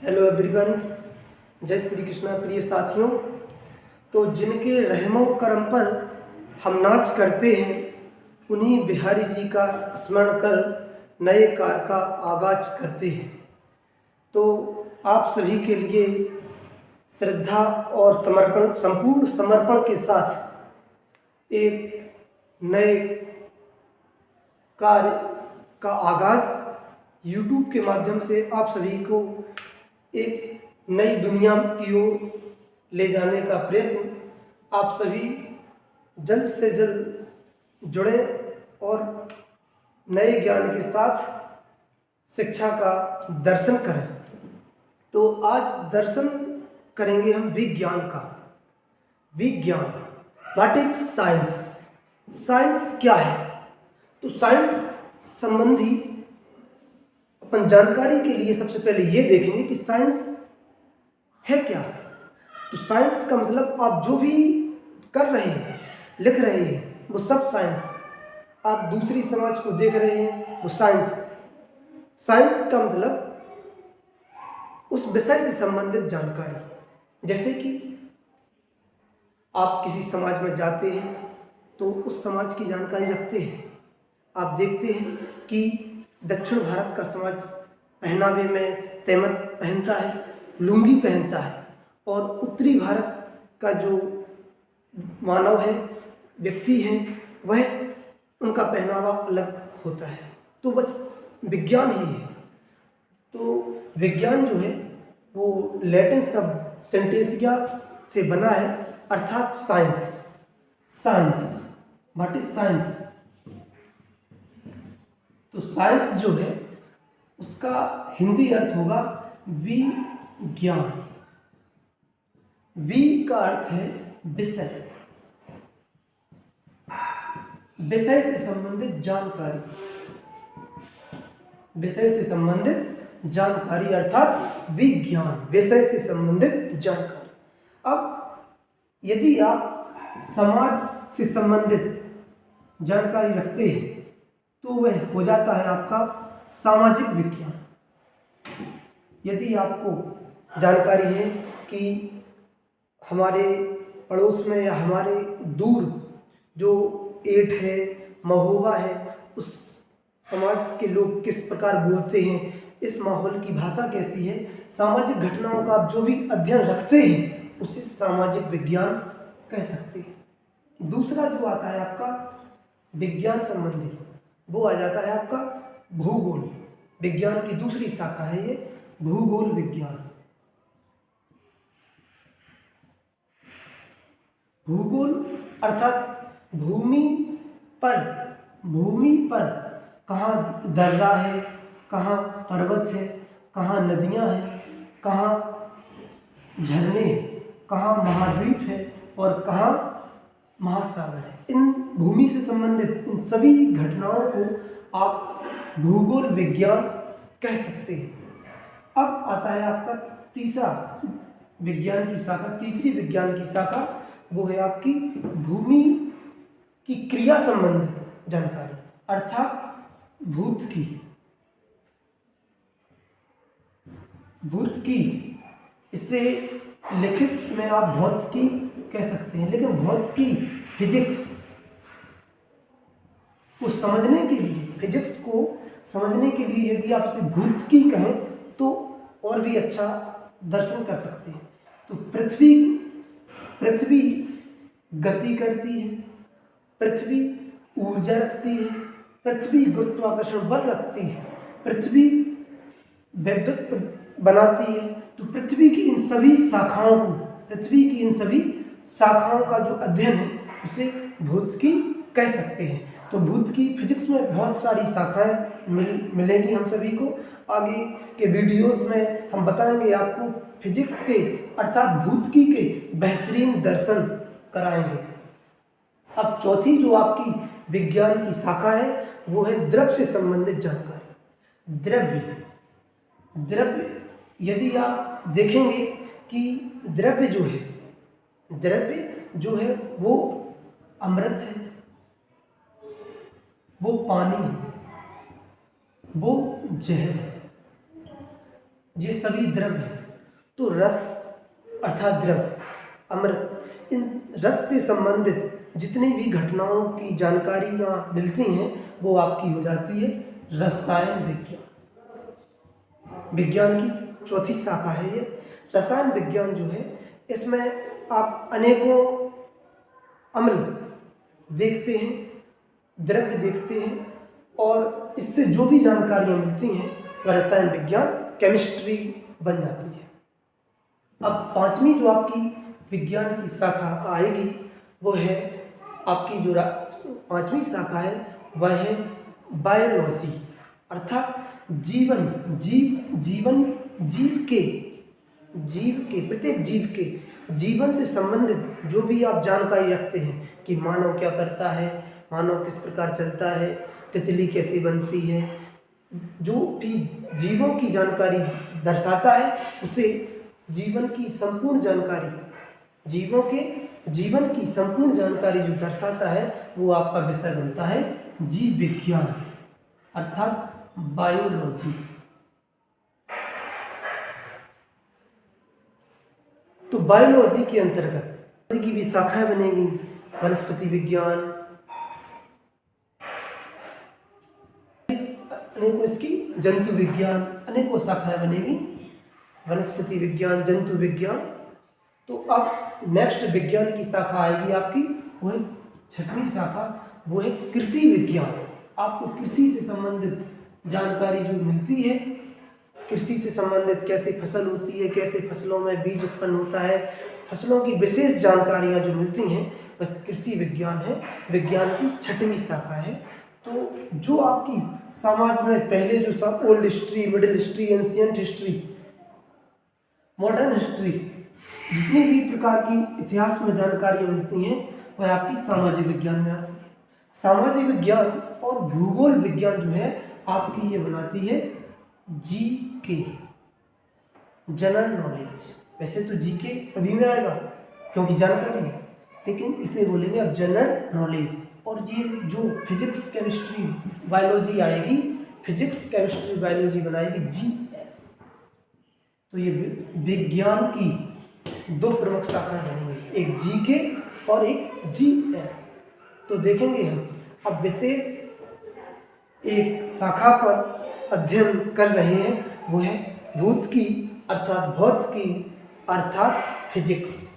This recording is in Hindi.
हेलो एवरीवन, जय श्री कृष्णा प्रिय साथियों। तो जिनके रहमो करम पर हम नाच करते हैं, उन्हीं बिहारी जी का स्मरण कर नए कार्य का आगाज करते हैं। तो आप सभी के लिए श्रद्धा और समर्पण, संपूर्ण समर्पण के साथ एक नए कार्य का आगाज YouTube के माध्यम से आप सभी को एक नई दुनिया की ओर ले जाने का प्रयत्न। आप सभी जल्द से जल्द जुड़े और नए ज्ञान के साथ शिक्षा का दर्शन करें। तो आज दर्शन करेंगे हम विज्ञान का। विज्ञान, व्हाट इज साइंस? साइंस क्या है? तो साइंस संबंधी अपन जानकारी के लिए सबसे पहले ये देखेंगे कि साइंस है क्या। तो साइंस का मतलब आप जो भी कर रहे हैं, लिख रहे हैं, वो सब साइंस। आप दूसरी समाज को देख रहे हैं, वो साइंस। साइंस का मतलब उस विषय से संबंधित जानकारी। जैसे कि आप किसी समाज में जाते हैं तो उस समाज की जानकारी रखते हैं। आप देखते हैं कि दक्षिण भारत का समाज पहनावे में तहमत पहनता है, लुंगी पहनता है, और उत्तरी भारत का जो मानव है, व्यक्ति है, वह उनका पहनावा अलग होता है। तो बस विज्ञान ही है। तो विज्ञान जो है वो लैटिन शब्द सेंटेसिया से बना है, अर्थात science. Science, what is science? तो साइंस जो है उसका हिंदी अर्थ होगा विज्ञान। वि का अर्थ है विषय, विषय से संबंधित जानकारी, विषय से संबंधित जानकारी अर्थात विज्ञान, विषय से संबंधित जानकारी। अब यदि आप समाज से संबंधित जानकारी रखते हैं तो वह हो जाता है आपका सामाजिक विज्ञान। यदि आपको जानकारी है कि हमारे पड़ोस में या हमारे दूर जो एट है, महोबा है, उस समाज के लोग किस प्रकार बोलते हैं, इस माहौल की भाषा कैसी है, सामाजिक घटनाओं का आप जो भी अध्ययन रखते हैं, उसे सामाजिक विज्ञान कह सकते हैं। दूसरा जो आता है आपका विज्ञान संबंधी, वो आ जाता है आपका भूगोल। विज्ञान की दूसरी शाखा है ये भूगोल विज्ञान। भूगोल अर्थात भूमि पर कहाँ दर्रा है, कहाँ पर्वत है, कहाँ नदियाँ हैं, कहाँ झरने हैं, कहाँ महाद्वीप है और कहाँ महासागर है। इन भूमि से संबंधित इन सभी घटनाओं को आप भूगोल विज्ञान कह सकते हैं। अब आता है आपका तीसरा विज्ञान की शाखा, तीसरी विज्ञान की शाखा, वो है आपकी भूमि की क्रिया संबंधित जानकारी अर्थात भूतकी। भूतकी, इससे लिखित में आप भौतिकी कह सकते हैं, लेकिन भौतिकी फिजिक्स को समझने के लिए, फिजिक्स को समझने के लिए यदि आपसे भूतकी कहें तो और भी अच्छा दर्शन कर सकते हैं। तो पृथ्वी गति करती है, पृथ्वी ऊर्जा रखती है, पृथ्वी गुरुत्वाकर्षण बल रखती है, पृथ्वी विद्युत बनाती है। तो पृथ्वी की इन सभी शाखाओं को, पृथ्वी की इन सभी शाखाओं का जो अध्ययन है उसे भौतिकी कह सकते हैं। तो भौतिकी, फिजिक्स में बहुत सारी शाखाएं मिलेंगी हम सभी को। आगे के वीडियोस में हम बताएंगे आपको फिजिक्स के अर्थात भौतिकी के बेहतरीन दर्शन कराएंगे। अब चौथी जो आपकी विज्ञान की शाखा है वो है द्रव्य से संबंधित जानकारी। द्रव्य, यदि आप देखेंगे कि द्रव्य जो है वो अमृत है, वो पानी है, वो जहर है। ये सभी द्रव्य हैं। तो रस अर्थात द्रव्य, अमृत, इन रस से संबंधित जितनी भी घटनाओं की जानकारियाँ मिलती हैं वो आपकी हो जाती है रसायन विज्ञान। विज्ञान की चौथी शाखा है ये रसायन विज्ञान जो है। इसमें आप अनेकों अम्ल देखते हैं, द्रव्य देखते हैं और इससे जो भी जानकारियाँ मिलती हैं वह रसायन विज्ञान केमिस्ट्री बन जाती है। अब पांचवी जो आपकी विज्ञान की शाखा आएगी वो है आपकी जो पांचवी शाखा है वह है बायोलॉजी, अर्थात जीव के प्रत्येक जीव के जीवन से संबंधित जो भी आप जानकारी रखते हैं कि मानव क्या करता है, मानव किस प्रकार चलता है, तितली कैसे बनती है, जो भी जीवों की जानकारी दर्शाता है उसे जीवन की संपूर्ण जानकारी, जीवों के जीवन की संपूर्ण जानकारी जो दर्शाता है वो आपका विषय बनता है जीव विज्ञान अर्थात बायोलॉजी। तो बायोलॉजी के अंतर्गत की भी शाखाएं बनेगी, वनस्पति विज्ञान, अनेकों इसकी जंतु विज्ञान, अनेकों शाखाएं बनेगी, वनस्पति विज्ञान, जंतु विज्ञान। तो अब नेक्स्ट विज्ञान की शाखा आएगी आपकी, वो है छठवीं शाखा, वो है कृषि विज्ञान। आपको कृषि से संबंधित जानकारी जो मिलती है, कृषि से संबंधित कैसे फसल होती है, कैसे फसलों में बीज उत्पन्न होता है, फसलों की विशेष जानकारियाँ जो मिलती हैं वह कृषि विज्ञान है, विज्ञान की छठवीं शाखा है। तो जो आपकी समाज में पहले जो सब old history, middle history, ancient history, modern history, जितनी भी प्रकार की इतिहास में जानकारियाँ मिलती हैं वह आपकी सामाजिक विज्ञान में आती है। सामाजिक विज्ञान और भूगोल विज्ञान जो है आपकी ये बनाती है जीके, जनरल नॉलेज। वैसे तो जीके सभी में आएगा क्योंकि जानकारी है, लेकिन इसे बोलेंगे अब जनरल नॉलेज। और ये जो फिजिक्स केमिस्ट्री बायोलॉजी आएगी, फिजिक्स केमिस्ट्री बायोलॉजी बनाएगी जीएस। तो ये विज्ञान की दो प्रमुख शाखाएं बनेंगी, एक जीके और एक जीएस। तो देखेंगे हम अब विशेष एक शाखा पर अध्ययन कर रहे हैं, वो है भूत की अर्थात भौत की अर्थात फिजिक्स।